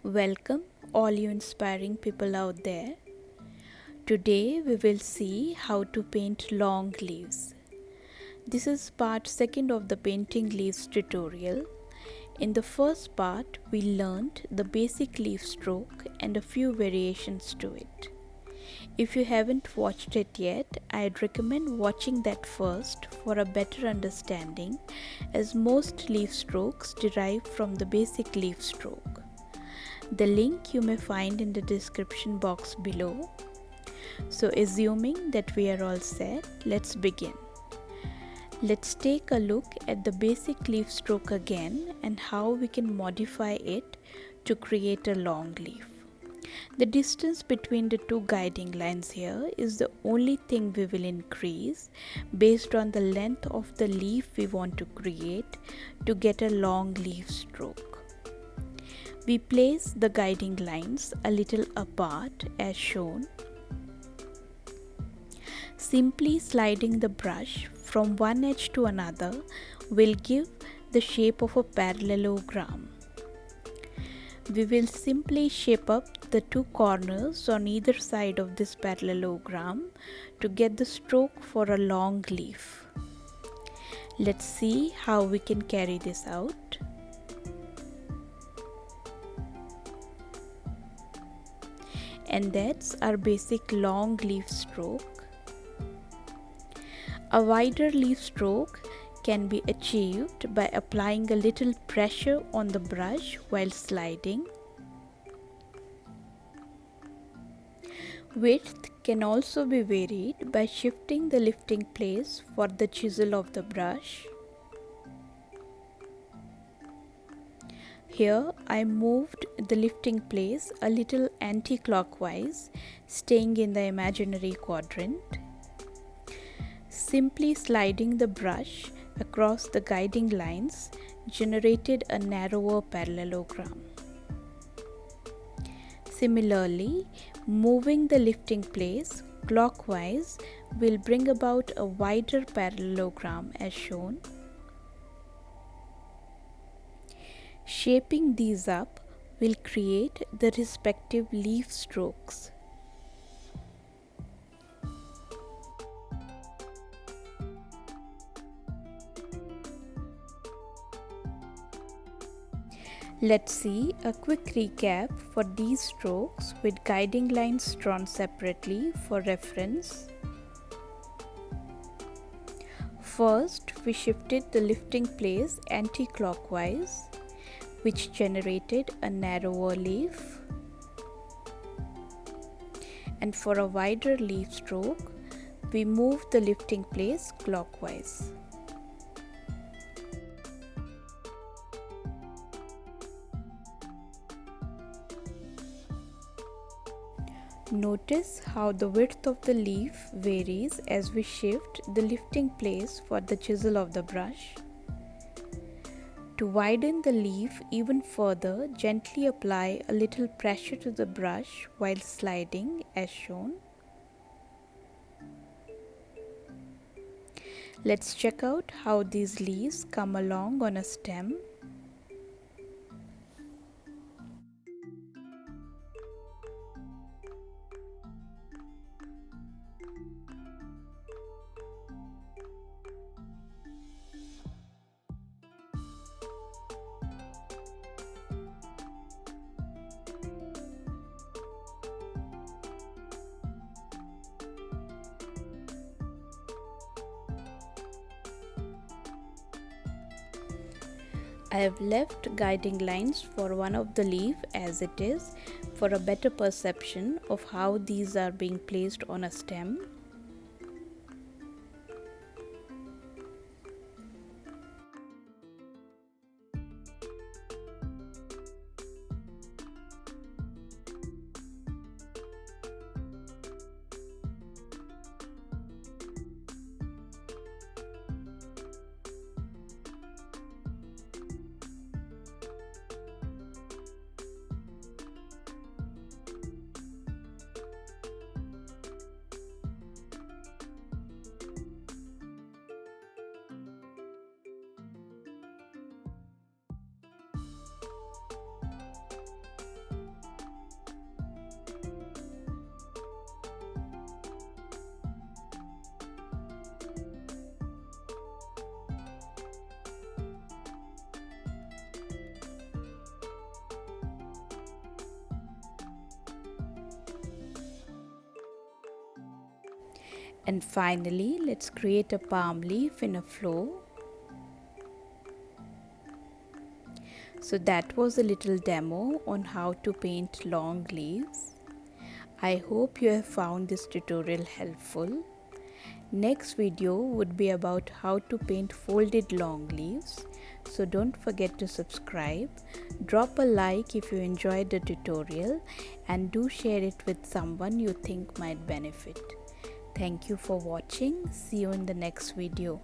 Welcome, all you inspiring people out there. Today we will see how to paint long leaves. This is part 2 of the painting leaves tutorial. In the first part, we learned the basic leaf stroke and a few variations to it. If you haven't watched it yet, I'd recommend watching that first for a better understanding, as most leaf strokes derive from the basic leaf stroke. The link you may find in the description box below. So assuming that we are all set, let's begin. Let's take a look at the basic leaf stroke again and how we can modify it to create a long leaf. The distance between the two guiding lines here is the only thing we will increase based on the length of the leaf we want to create to get a long leaf stroke. We place the guiding lines a little apart as shown. Simply sliding the brush from one edge to another will give the shape of a parallelogram. We will simply shape up the two corners on either side of this parallelogram to get the stroke for a long leaf. Let's see how we can carry this out. And that's our basic long leaf stroke. A wider leaf stroke can be achieved by applying a little pressure on the brush while sliding. Width can also be varied by shifting the lifting place for the chisel of the brush. Here I moved the lifting place a little anti-clockwise, staying in the imaginary quadrant. Simply sliding the brush across the guiding lines generated a narrower parallelogram. Similarly, moving the lifting place clockwise will bring about a wider parallelogram as shown. Shaping these up will create the respective leaf strokes. Let's see a quick recap for these strokes with guiding lines drawn separately for reference. First, we shifted the lifting place anti-clockwise, which generated a narrower leaf. And for a wider leaf stroke, we moved the lifting place clockwise. Notice how the width of the leaf varies as we shift the lifting place for the chisel of the brush. To widen the leaf even further, gently apply a little pressure to the brush while sliding as shown. Let's check out how these leaves come along on a stem. I have left guiding lines for one of the leaf as it is for a better perception of how these are being placed on a stem. And finally, let's create a palm leaf in a flow. So that was a little demo on how to paint long leaves. I hope you have found this tutorial helpful. Next video would be about how to paint folded long leaves. So don't forget to subscribe, drop a like if you enjoyed the tutorial, and do share it with someone you think might benefit. Thank you for watching. See you in the next video.